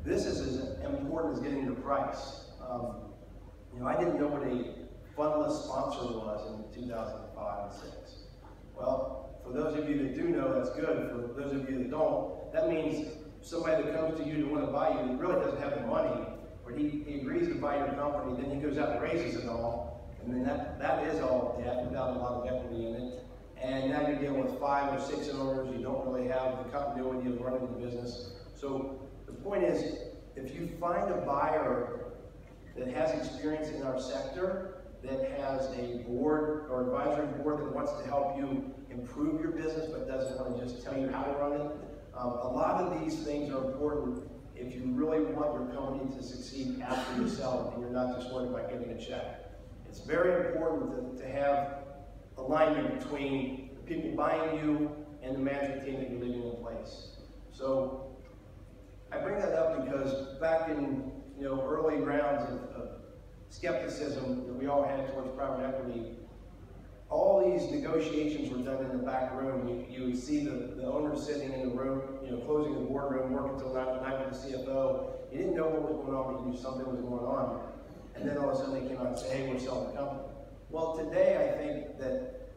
this is as important as getting your price. I didn't know what a fundless sponsor was in 2005 and 6. Well, for those of you that do know, that's good. For those of you that don't, that means somebody that comes to you to want to buy you really doesn't have the money, but he agrees to buy your company, then he goes out and raises it all, and then that is all debt without a lot of equity in it. And now you're dealing with 5 or 6 owners. You don't really have the continuity of running the business. So the point is, if you find a buyer that has experience in our sector, that has a board or advisory board that wants to help you improve your business but doesn't want to just tell you how to run it. A lot of these things are important if you really want your company to succeed after you sell it and you're not just worried about getting a check. It's very important to have alignment between the people buying you and the management team that you're leaving in place. So I bring that up because back in early rounds of skepticism that we all had towards private equity, all these negotiations were done in the back room. You would see the owners sitting in the room, closing the boardroom, working until 9 at night with the CFO. You didn't know what was going on, but you knew something was going on. And then all of a sudden they came out and said, hey, we're selling the company. Well, today I think that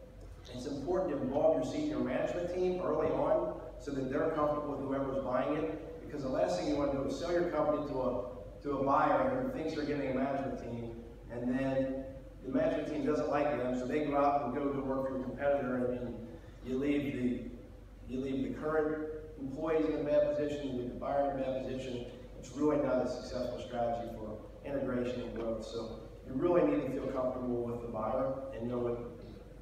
it's important to involve your senior management team early on so that they're comfortable with whoever's buying it. Because the last thing you want to do is sell your company to a buyer who thinks they're getting a management team, and then the management team doesn't like them, so they go out and go to work for your competitor, and then you leave the current employees in a bad position, you leave the buyer in a bad position. It's really not a successful strategy for integration and growth. So you really need to feel comfortable with the buyer and know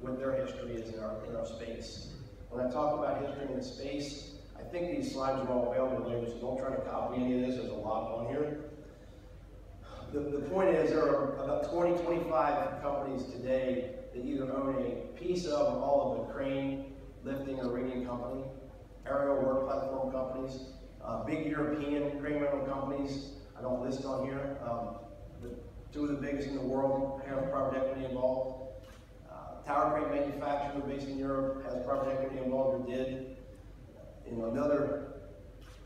what their history is in our space. When I talk about history in the space, I think these slides are all available later, so don't try to copy any of this. There's a lot on here. The point is, there are about 20, 25 companies today that either own a piece of or all of the crane, lifting, or rigging company, aerial work platform companies, big European crane rental companies. I don't list on here. The 2 of the biggest in the world have private equity involved. Tower crane manufacturer based in Europe has private equity involved or did. Another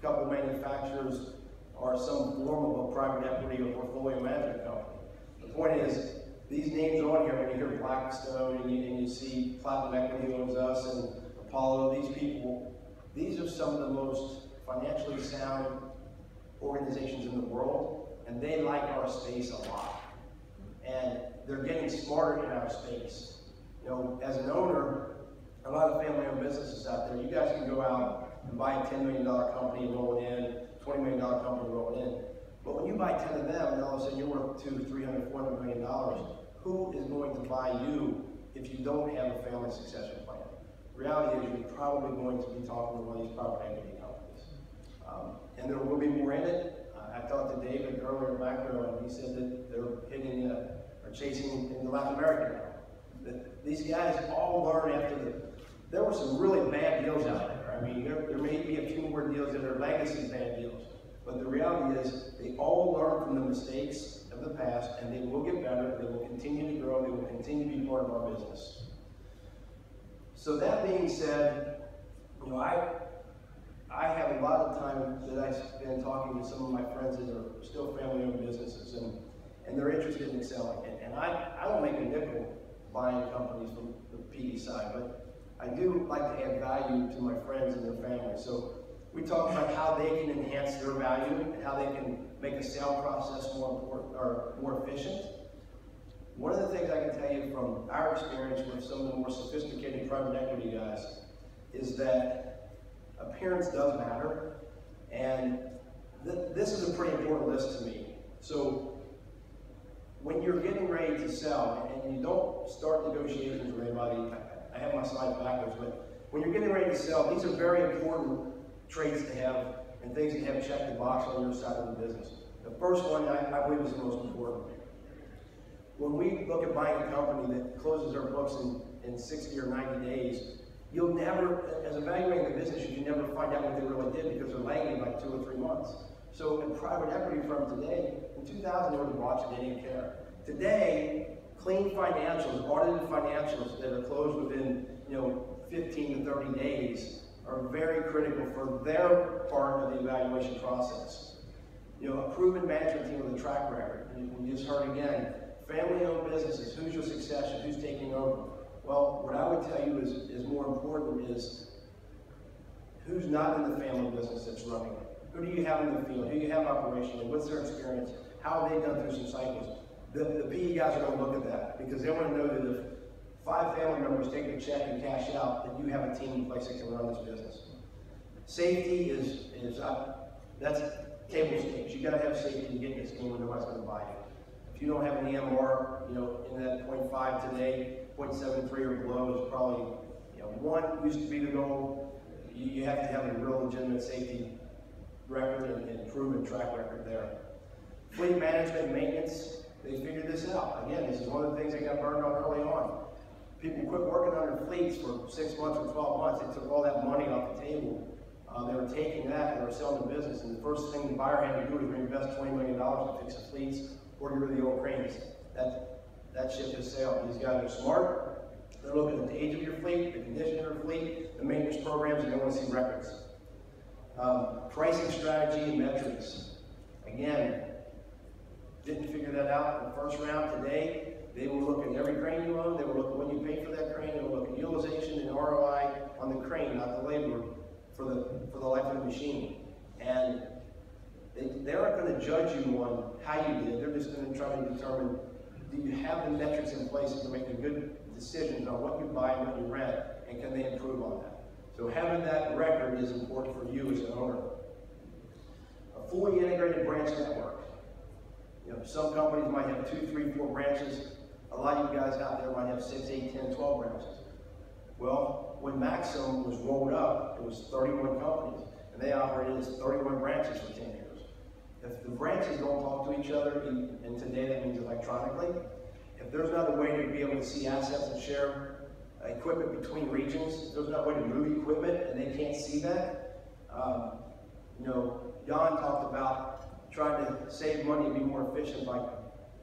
couple of manufacturers are some form of a private equity or portfolio management company. The point is, these names on here, when you hear Blackstone and you see Platinum Equity owns us and Apollo, these people, these are some of the most financially sound organizations in the world, and they like our space a lot. And they're getting smarter in our space. As an owner, a lot of family-owned businesses out there, you guys can go out and buy a $10 million company and roll it in, $20 million company and roll it in. But when you buy 10 of them, and all of a sudden you're worth $200, $300, $400 million, who is going to buy you if you don't have a family succession plan? The reality is you're probably going to be talking to one of these private equity companies. And there will be more in it. I talked to David earlier in macro, and he said that they're hitting or chasing into Latin America now. These guys all learn there were some really bad deals out there. I mean, there may be a few more deals that are legacy bad deals, but the reality is they all learn from the mistakes of the past, and they will get better, they will continue to grow, they will continue to be part of our business. So that being said, I have a lot of time that I spend talking to some of my friends that are still family-owned businesses, and they're interested in selling. And I don't make a nickel buying companies from the PE side, but I do like to add value to my friends and their families. So we talk about how they can enhance their value and how they can make a sale process more efficient. One of the things I can tell you from our experience with some of the more sophisticated private equity guys is that appearance does matter, and this is a pretty important list to me. So when you're getting ready to sell, and you don't start negotiations with anybody, I have my slides backwards, but when you're getting ready to sell, these are very important traits to have and things that have checked the box on your side of the business. The first one I believe is the most important. When we look at buying a company that closes their books in 60 or 90 days, you'll never, as evaluating the business, you can never find out what they really did because they're lagging like 2 or 3 months. So a private equity firm today, in 2000 they would have watched it, they didn't care. Today, clean financials, audited financials that are closed within 15 to 30 days are very critical for their part of the evaluation process. You know, a proven management team with a track record. And we just heard again, family-owned businesses, who's your succession, who's taking over? Well, what I would tell you is more important is who's not in the family business that's running it. Who do you have in the field? Who do you have operationally? What's their experience? How have they done through some cycles? The PE guys are going to look at that because they want to know that if 5 family members take a check and cash out, that you have a team in place that can run this business. Safety that's table stakes. You got to have safety to get in this game when nobody's going to buy it. If you don't have an EMR, you know, in that 0.5 today, 0.73 or below is probably, you know, 1 used to be the goal. You have to have a real legitimate safety record and proven track record there. Fleet management and maintenance, they figured this out. Again, this is one of the things that got burned on early on. People quit working on their fleets for 6 months or 12 months. They took all that money off the table. They were taking that and they were selling the business. And the first thing the buyer had to do was reinvest $20 million to fix the fleets or get rid of the old cranes. That ship has sailed. These guys are smart. They're looking at the age of your fleet, the condition of your fleet, the maintenance programs, and they want to see records. Pricing strategy and metrics. Again, didn't figure that out in the first round. Today, they will look at every crane you own. They will look at when you pay for that crane. They will look at utilization and ROI on the crane, not the labor, for the life of the machine. And they aren't going to judge you on how you did. They're just going to try to determine, do you have the metrics in place to make a good decisions on what you buy and what you rent, and can they improve on that? So having that record is important for you as an owner. A fully integrated branch network. You know, some companies might have 2, 3, 4 branches. A lot of you guys out there might have 6, 8, 10, 12 branches. Well, when Maxim was rolled up, it was 31 companies, and they operated as 31 branches for 10 years. If the branches don't talk to each other, and today that means electronically, if there's not a way to be able to see assets and share equipment between regions, if there's not a way to move equipment and they can't see that, you know, Jan talked about trying to save money and be more efficient by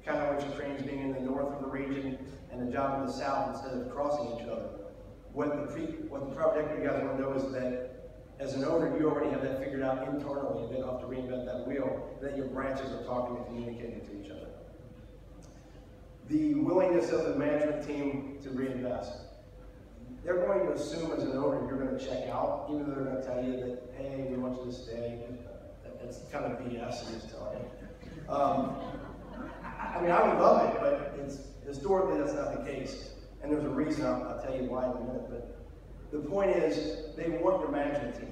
counterweight cranes being in the north of the region and the job in the south instead of crossing each other. What the private equity guys want to know is that as an owner, you already have that figured out internally, and they don't have to reinvent that wheel, that your branches are talking and communicating to each other. The willingness of the management team to reinvest. They're going to assume as an owner you're going to check out, even though they're going to tell you that, hey, we want you to stay. That's kind of BS in this telling. I mean, I would love it, but historically that's not the case. And there's a reason, I'll tell you why in a minute. But the point is, they want your management team.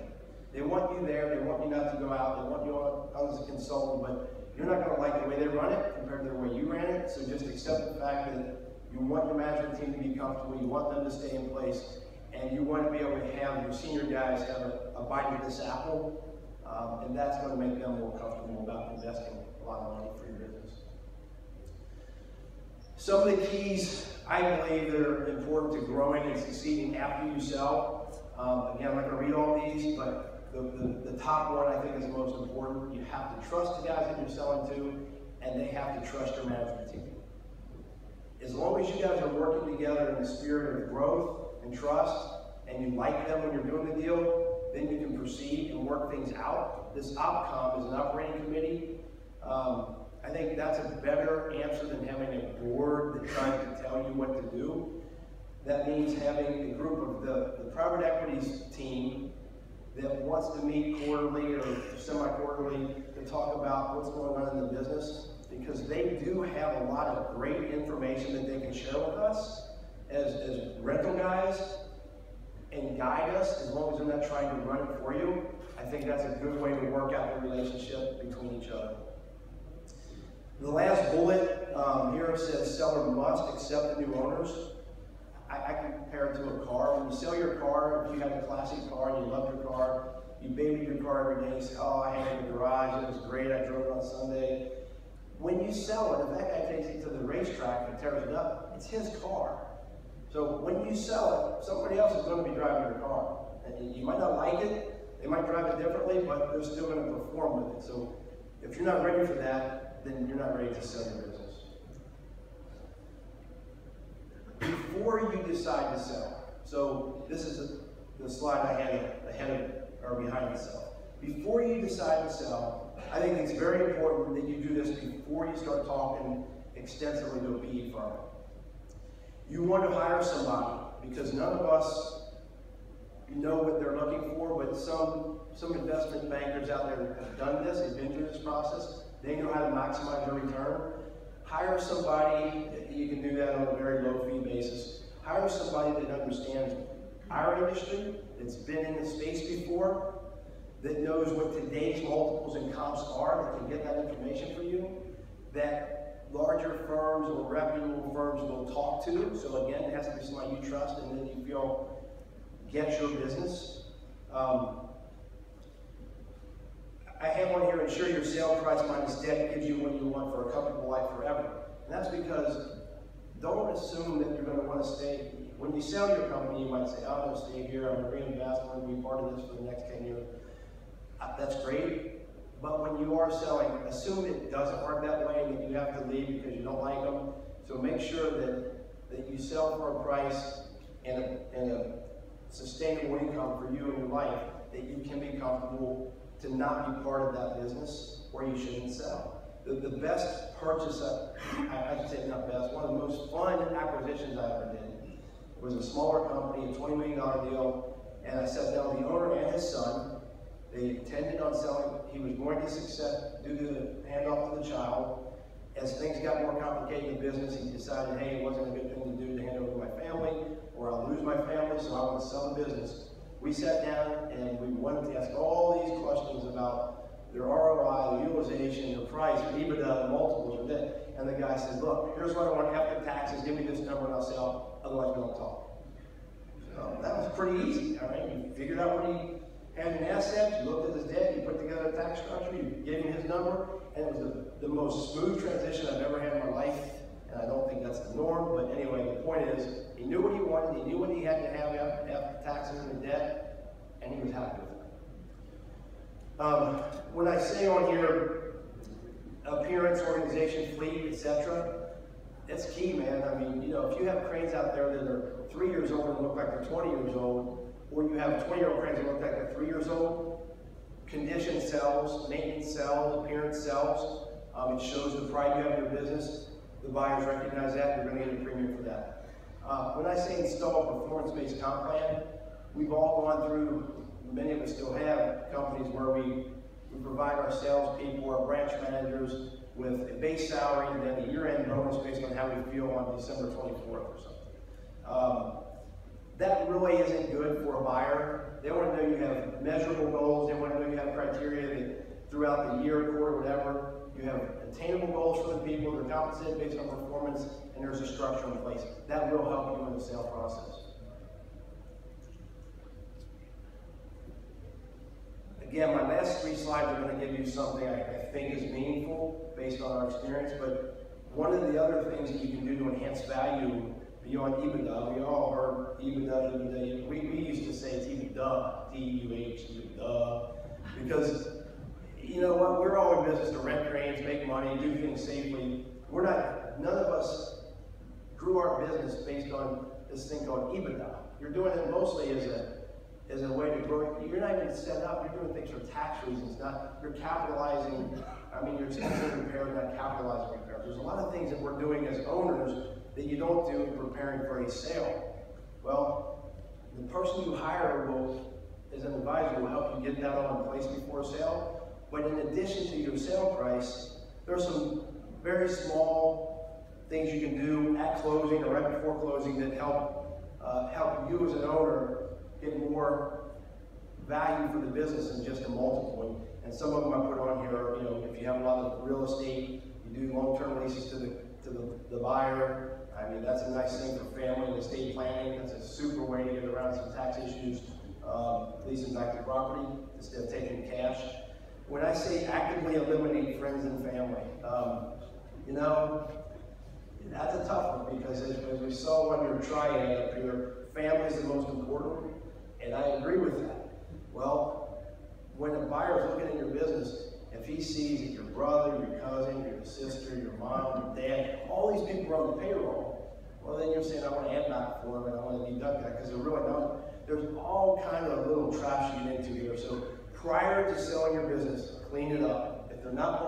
They want you there. They want you not to go out. They want you on as a consultant, but you're not going to like the way they run it compared to the way you ran it. So just accept the fact that you want your management team to be comfortable. You want them to stay in place, and you want to be able to have your senior guys have a bite of this apple, and that's going to make them more comfortable about investing a lot of money for your business. Some of the keys I believe that are important to growing and succeeding after you sell. Again, I'm not going to read all these, but the top one I think is the most important. You have to trust the guys that you're selling to, and they have to trust your management team. As long as you guys are working together in the spirit of growth and trust, and you like them when you're doing the deal, then you can proceed and work things out. This OpCom is an operating committee. I think that's a better answer than having a board that tries to tell you what to do. That means having a group of the private equities team that wants to meet quarterly or semi-quarterly to talk about what's going on in the business, because they do have a lot of great information that they can share with us as rental guys and guide us, as long as they're not trying to run it for you. I think that's a good way to work out the relationship between each other. The last bullet here says seller must accept the new owners. I compare it to a car. When you sell your car, if you have a classic car and you love your car, you baby your car every day, you say, oh, I had it in the garage, it was great, I drove it on Sunday. When you sell it, if that guy takes it to the racetrack and tears it up, it's his car. So when you sell it, somebody else is going to be driving your car. And you might not like it, they might drive it differently, but they're still going to perform with it. So if you're not ready for that, then you're not ready to sell your business. Before you decide to sell, so this is the slide I had ahead of or behind itself. Before you decide to sell, I think it's very important that you do this before you start talking extensively to a PE firm. You want to hire somebody because none of us know what they're looking for, but some investment bankers out there have done this, they've been through this process, they know how to maximize your return. Hire somebody, you can do that on a very low fee basis. Hire somebody that understands our industry, that's been in the space before, that knows what today's multiples and comps are, that can get that information for you, that larger firms or reputable firms will talk to. So again, it has to be somebody you trust and then you feel gets your business. I have one here, ensure your sale price minus debt gives you what you want for a comfortable life forever. And that's because don't assume that you're going to want to stay. When you sell your company, you might say, I'm going to stay here, I'm going to reinvest, I'm going to be part of this for the next 10 years. That's great. But when you are selling, assume it doesn't work that way and that you have to leave because you don't like them. So make sure that you sell for a price and a sustainable income for you and your life that you can be comfortable to not be part of that business, or you shouldn't sell. The best purchase, I should say not best, one of the most fun acquisitions I ever did was a smaller company, a $20 million deal, and I sat down with the owner and his son. They intended on selling. He was going to success due to the handoff to the child. As things got more complicated in the business, he decided, hey, it wasn't a good thing to do to hand over to my family, or I'll lose my family, so I want to sell the business. We sat down and we wanted to ask all these questions about their ROI, their utilization, their price, their EBITDA, the multiples, or that. And the guy said, look, here's what I want after taxes, give me this number and I'll sell, otherwise we don't talk. So that was pretty easy, all right? You figured out what he had in assets, you looked at his debt, you put together a tax structure, you gave him his number, and it was the most smooth transition I've ever had in my life. And I don't think that's the norm, but anyway, the point is, he knew what he wanted, he knew what he had to have after taxes and the debt, and he was happy with it. When I say on here, appearance, organization, fleet, etc., it's key, man. I mean, you know, if you have cranes out there that are 3 years old and look like they're 20 years old, or you have 20-year-old cranes that look like they're 3 years old, condition sells, maintenance sells, appearance sells. It shows the pride you have in your business. The buyers recognize that, you're going to get a premium for that. When I say install a performance-based comp plan, we've all gone through, many of us still have, companies where we provide our salespeople, our branch managers with a base salary and then a year-end bonus based on how we feel on December 24th or something. That really isn't good for a buyer. They want to know you have measurable goals, they want to know you have criteria that throughout the year, quarter, whatever, you have attainable goals for the people, they're compensated based on performance, and there's a structure in place. That will help you in the sale process. Again, my last 3 slides are going to give you something I think is meaningful based on our experience, but one of the other things that you can do to enhance value beyond EBITDA, we all heard EBITDA, we used to say it's EBITDA, D-U-H, EBITDA, because you know what, we're all in business to rent cranes, make money, do things safely. None of us grew our business based on this thing called EBITDA. You're doing it mostly as a way to grow. You're not even set up, you're doing things for tax reasons, you're capitalizing, you're expensing repairs, not capitalizing repairs. There's a lot of things that we're doing as owners that you don't do in preparing for a sale. Well, the person you hire as an advisor will help you get that all in place before a sale. But in addition to your sale price, there's some very small things you can do at closing or right before closing that help you as an owner get more value for the business than just a multiple. And some of them I put on here, if you have a lot of real estate, you do long-term leases to the buyer. That's a nice thing for family and estate planning. That's a super way to get around some tax issues, leasing back the property instead of taking cash. When I say actively eliminate friends and family, that's a tough one because as we saw on your triad up here, family is the most important, and I agree with that. Well, when a buyer is looking at your business, if he sees that your brother, your cousin, your sister, your mom, your dad, all these people are on the payroll, well then you're saying I want to add back for them and I want to deduct that because they're really not. There's all kind of little traps you get into here. So prior to selling your business, clean it up. If they're not